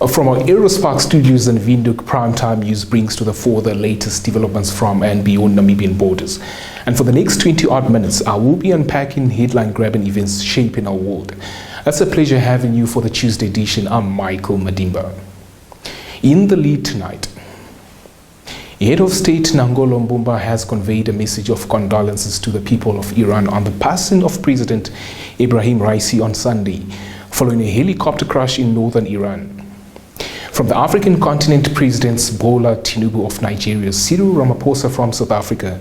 From our Aerospark studios and Windhoek, Primetime News brings to the fore the latest developments from and beyond Namibian borders. And for the next 20-odd minutes, I will be unpacking headline-grabbing events shaping our world. It's a pleasure having you for the Tuesday edition. I'm Michael Madimba. In the lead tonight, Head of State Nangolo Mbumba has conveyed a message of condolences to the people of Iran on the passing of President Ebrahim Raisi on Sunday, following a helicopter crash in northern Iran. From the African continent, Presidents Bola Tinubu of Nigeria, Cyril Ramaphosa from South Africa,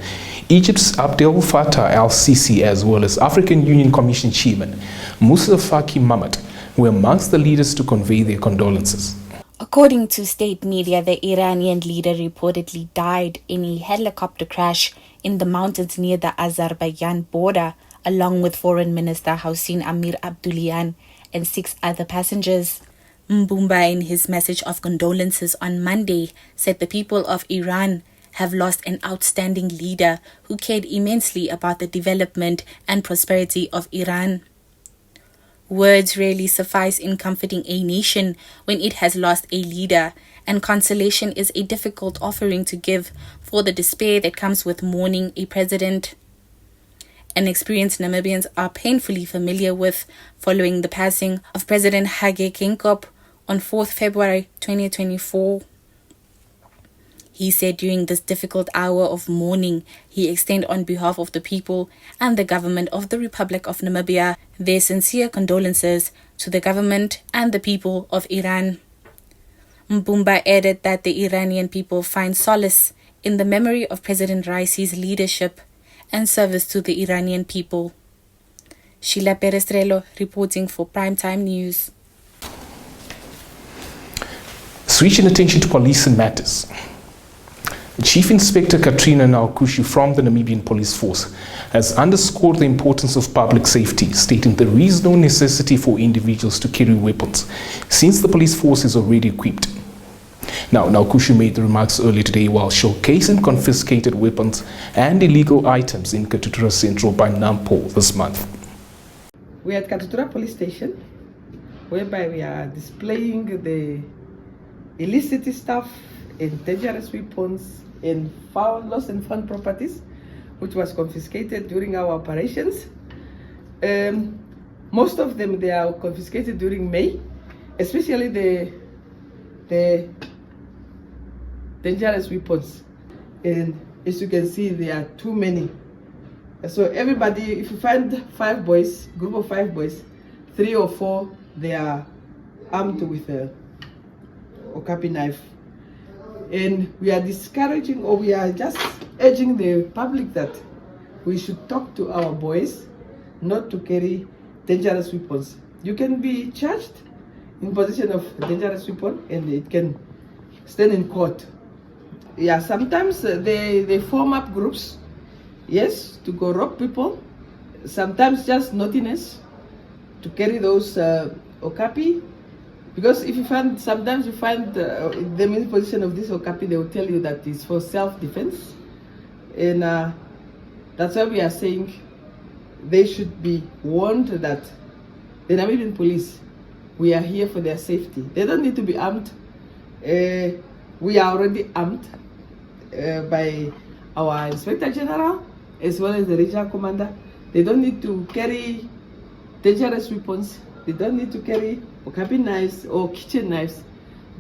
Egypt's Abdel Fattah al-Sisi, as well as African Union Commission Chairman Moussa Faki Mahamat were amongst the leaders to convey their condolences. According to state media, the Iranian leader reportedly died in a helicopter crash in the mountains near the Azerbaijan border, along with Foreign Minister Hossein Amir Abdollahian and 6 other passengers. Mbumba, in his message of condolences on Monday, said the people of Iran have lost an outstanding leader who cared immensely about the development and prosperity of Iran. Words rarely suffice in comforting a nation when it has lost a leader, and consolation is a difficult offering to give for the despair that comes with mourning a president. An experience Namibians are painfully familiar with following the passing of President Hage Geingob on 4th February 2024. He said during this difficult hour of mourning, he extends on behalf of the people and the government of the Republic of Namibia their sincere condolences to the government and the people of Iran. Mbumba added that the Iranian people find solace in the memory of President Raisi's leadership and service to the Iranian people. Sheila Perestrello reporting for Primetime News. Switching attention to police and matters. Chief Inspector Katrina Naukushu from the Namibian Police Force has underscored the importance of public safety, stating there is no necessity for individuals to carry weapons since the police force is already equipped. Now, Naukushu made the remarks earlier today while showcasing confiscated weapons and illegal items in Katutura Central by NAMPO this month. We are at Katutura Police Station, whereby we are displaying the illicit stuff and dangerous weapons and lost and found properties, which was confiscated during our operations. Most of them, they are confiscated during May, especially the dangerous weapons. And as you can see, there are too many. So everybody, if you find 5 boys, group of 5 boys, 3 or 4, they are armed with a Okapi knife. And we are discouraging, or we are just urging the public that we should talk to our boys not to carry dangerous weapons. You can be charged in possession of a dangerous weapon and it can stand in court. Yeah, sometimes they form up groups, yes, to go rob people. Sometimes just naughtiness to carry those Okapi. Because if you find, sometimes you find them in position of this Okapi, they will tell you that it's for self-defense. And that's why we are saying they should be warned that the Namibian police, we are here for their safety. They don't need to be armed. We are already armed by our Inspector General, as well as the regional commander. They don't need to carry dangerous weapons. They don't need to carry Okapi knives or kitchen knives.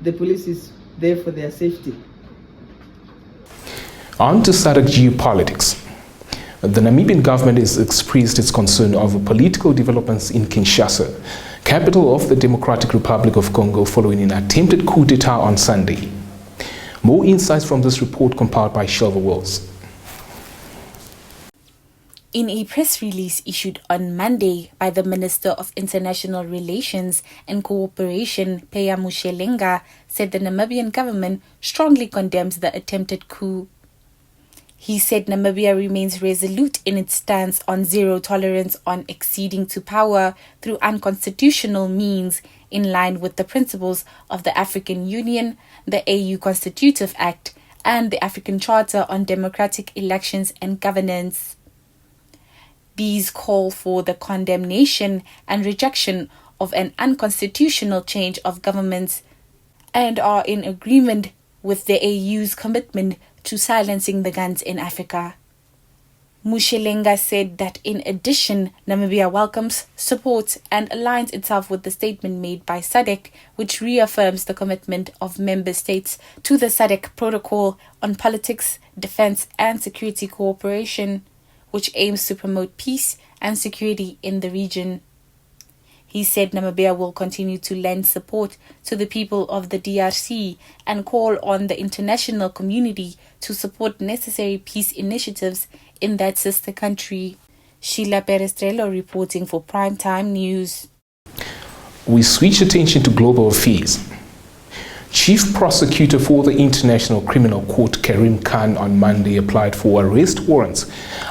The police is there for their safety. On to SADC geopolitics. The Namibian government has expressed its concern over political developments in Kinshasa, capital of the Democratic Republic of Congo, following an attempted coup d'etat on Sunday. More insights from this report compiled by Shelva Wells. In a press release issued on Monday by the Minister of International Relations and Cooperation, Peya Moshelenga, said the Namibian government strongly condemns the attempted coup. He said Namibia remains resolute in its stance on zero tolerance on acceding to power through unconstitutional means, in line with the principles of the African Union, the AU Constitutive Act, and the African Charter on Democratic Elections and Governance. These call for the condemnation and rejection of an unconstitutional change of governments and are in agreement with the AU's commitment to silencing the guns in Africa. Moshelenga said that in addition, Namibia welcomes, supports and aligns itself with the statement made by SADC, which reaffirms the commitment of member states to the SADC Protocol on Politics, Defense and Security Cooperation, which aims to promote peace and security in the region. He said Namibia will continue to lend support to the people of the DRC and call on the international community to support necessary peace initiatives in that sister country. Sheila Perestrello reporting for Primetime News. We switch attention to global affairs. Chief Prosecutor for the International Criminal Court Karim Khan on Monday applied for arrest warrants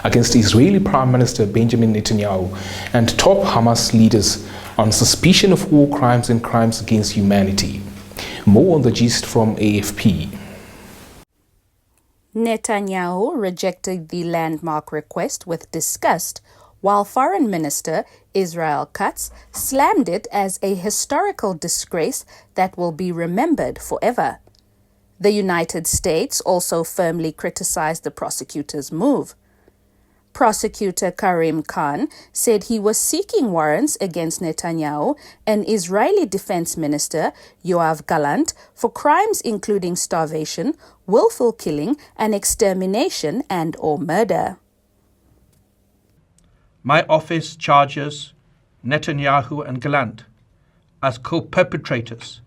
against Israeli Prime Minister Benjamin Netanyahu and top Hamas leaders on suspicion of war crimes and crimes against humanity. More on the gist from AFP. Netanyahu rejected the landmark request with disgust, while Foreign Minister Israel Katz slammed it as a historical disgrace that will be remembered forever. The United States also firmly criticized the prosecutor's move. Prosecutor Karim Khan said he was seeking warrants against Netanyahu and Israeli Defense Minister Yoav Gallant for crimes including starvation, willful killing, and extermination and/or murder. My office charges Netanyahu and Gallant as co-perpetrators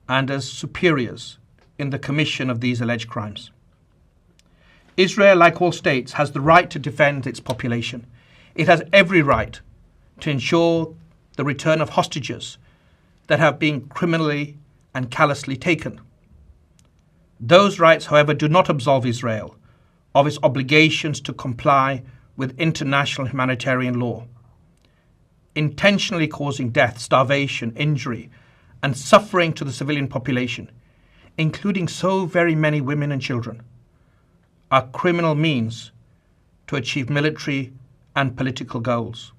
and as superiors in the commission of these alleged crimes. Israel, like all states, has the right to defend its population. It has every right to ensure the return of hostages that have been criminally and callously taken. Those rights, however, do not absolve Israel of its obligations to comply with international humanitarian law. Intentionally causing death, starvation, injury, and suffering to the civilian population, including so very many women and children, are criminal means to achieve military and political goals.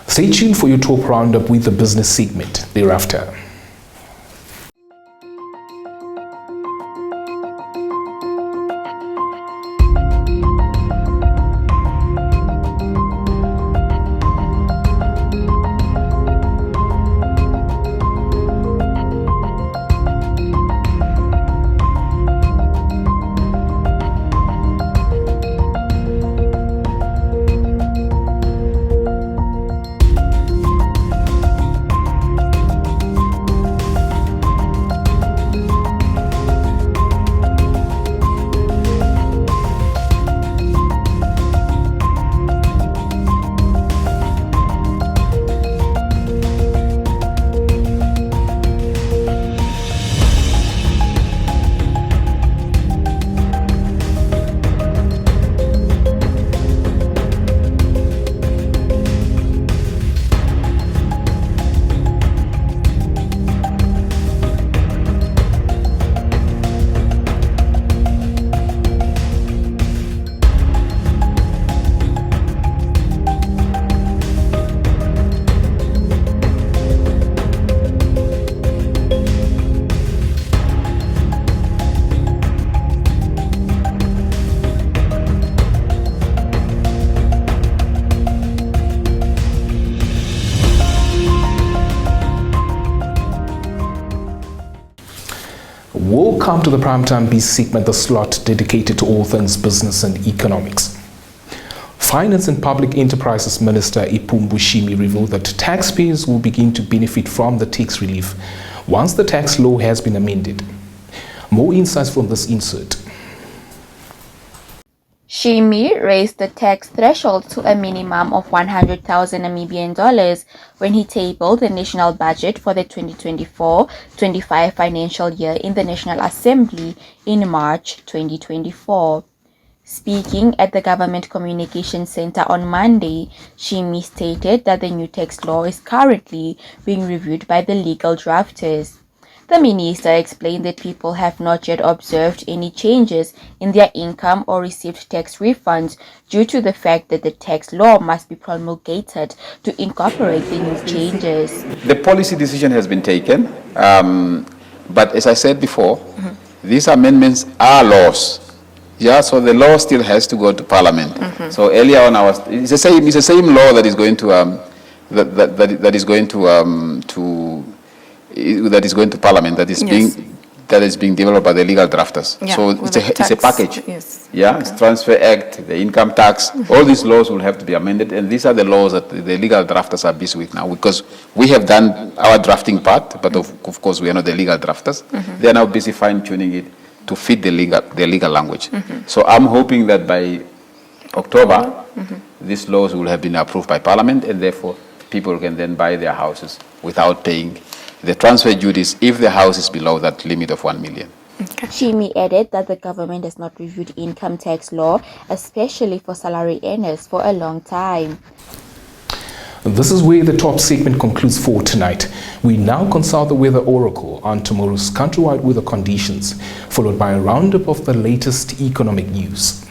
Stay tuned for your talk roundup with the business segment thereafter. Welcome to the Primetime Biz segment, the slot dedicated to all things business and economics. Finance and Public Enterprises Minister Ipumbu Shimi revealed that taxpayers will begin to benefit from the tax relief once the tax law has been amended. More insights from this insert. Shimi raised the tax threshold to a minimum of 100,000 Namibian dollars when he tabled the national budget for the 2024-25 financial year in the National Assembly in March 2024. Speaking at the Government Communications Center on Monday, Shimi stated that the new tax law is currently being reviewed by the legal drafters. The minister explained that people have not yet observed any changes in their income or received tax refunds due to the fact that the tax law must be promulgated to incorporate the new changes. The policy decision has been taken. But as I said before, these amendments are laws. Yeah, so the law still has to go to Parliament. So earlier on, it's the same law that is going to that is going to Parliament, that is being developed by the legal drafters. Yeah, so it's a package. Yes. Yeah, it's Transfer Act, the income tax, all these laws will have to be amended, and these are the laws that the legal drafters are busy with now, because we have done our drafting part, but of course we are not the legal drafters. They are now busy fine-tuning it to fit the legal language. So I'm hoping that by October, these laws will have been approved by Parliament, and therefore people can then buy their houses without paying the transfer duties if the house is below that limit of 1 million. Shimi added that the government has not reviewed income tax law, especially for salary earners, for a long time. This is where the top segment concludes for tonight. We now consult the weather oracle on tomorrow's countrywide weather conditions, followed by a roundup of the latest economic news.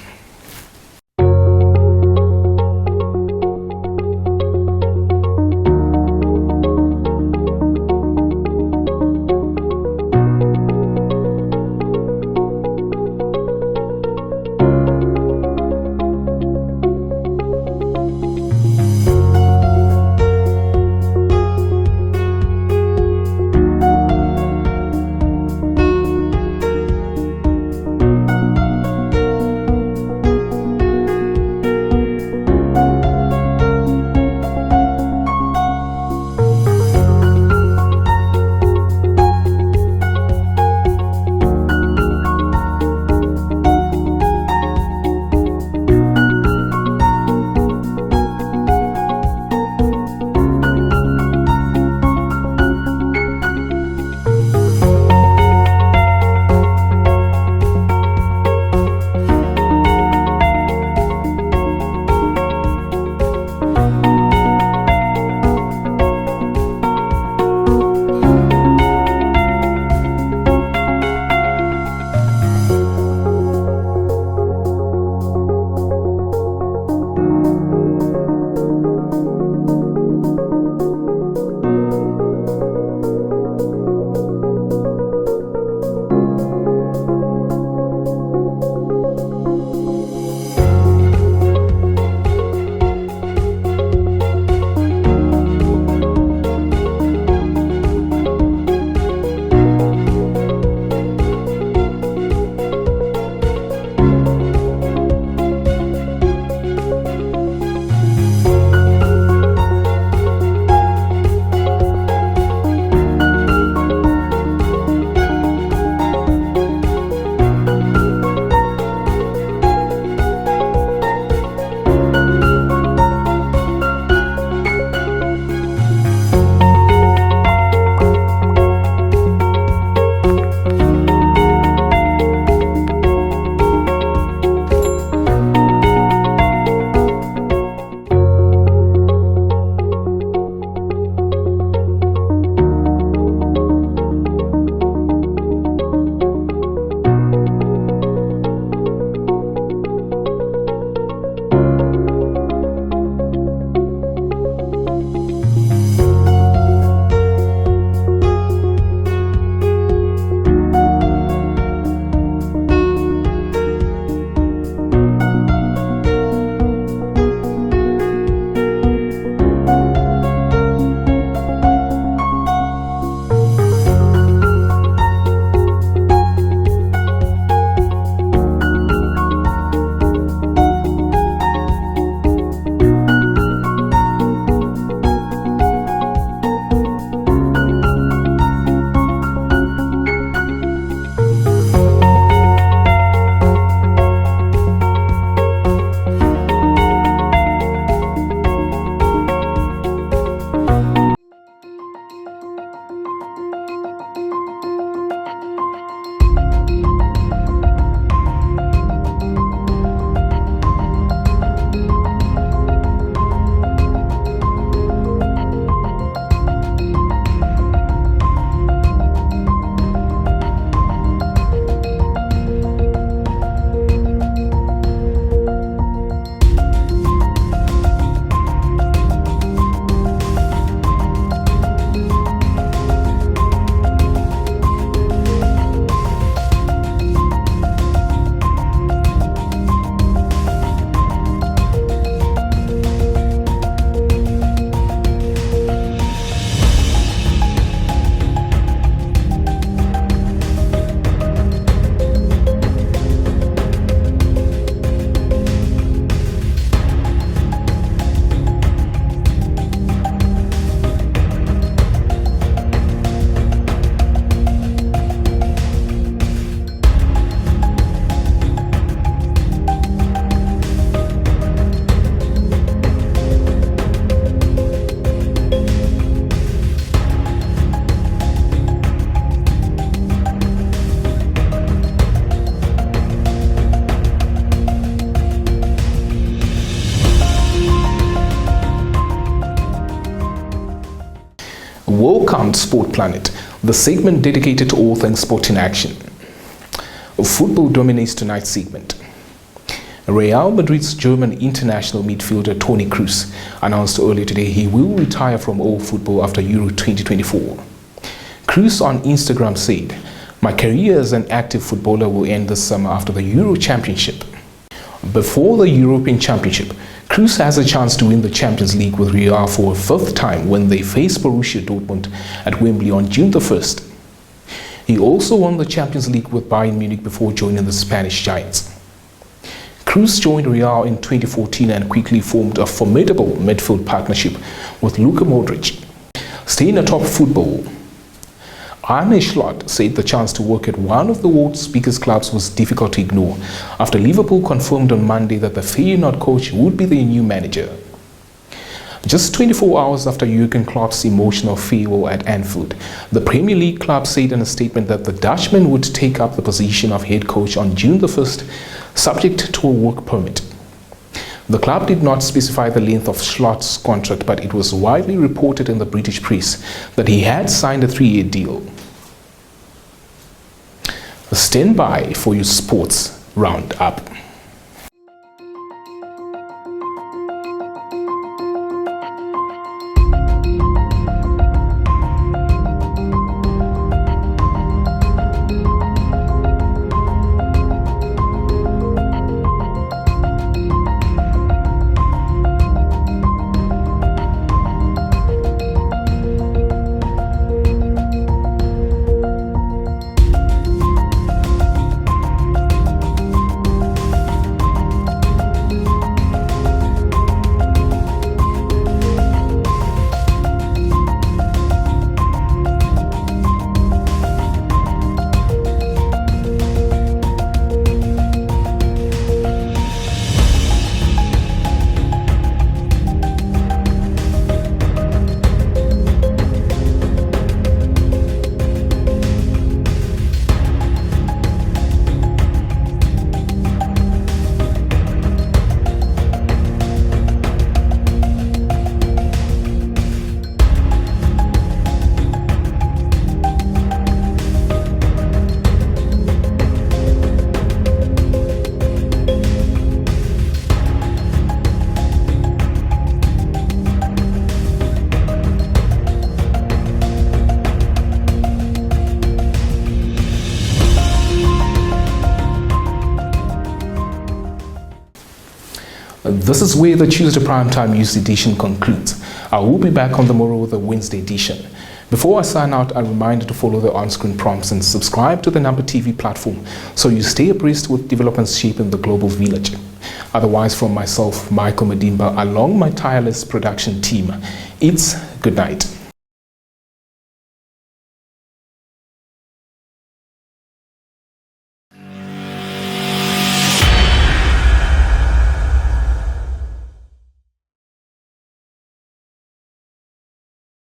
Welcome to Sport Planet, the segment dedicated to all things sport in action. Football dominates tonight's segment. Real Madrid's German international midfielder Toni Kroos announced earlier today he will retire from all football after Euro 2024. Kroos on Instagram said, "My career as an active footballer will end this summer after the Euro Championship." Before the European Championship, Kroos has a chance to win the Champions League with Real for a fifth time when they face Borussia Dortmund at Wembley on June the 1st. He also won the Champions League with Bayern Munich before joining the Spanish Giants. Kroos joined Real in 2014 and quickly formed a formidable midfield partnership with Luka Modric. Staying atop football, Arne Slot said the chance to work at one of the world's biggest clubs was difficult to ignore after Liverpool confirmed on Monday that the Feyenoord coach would be their new manager. Just 24 hours after Jurgen Klopp's emotional farewell at Anfield, the Premier League club said in a statement that the Dutchman would take up the position of head coach on June the 1st, subject to a work permit. The club did not specify the length of Slot's contract, but it was widely reported in the British press that he had signed a 3-year deal. Stand by for your sports roundup. This is where the Tuesday Primetime News edition concludes. I will be back on the morrow with the Wednesday edition. Before I sign out, a reminder to follow the on-screen prompts and subscribe to the Number TV platform so you stay abreast with developments shaping the global village. Otherwise, from myself, Michael Madimba, along my tireless production team, it's good night.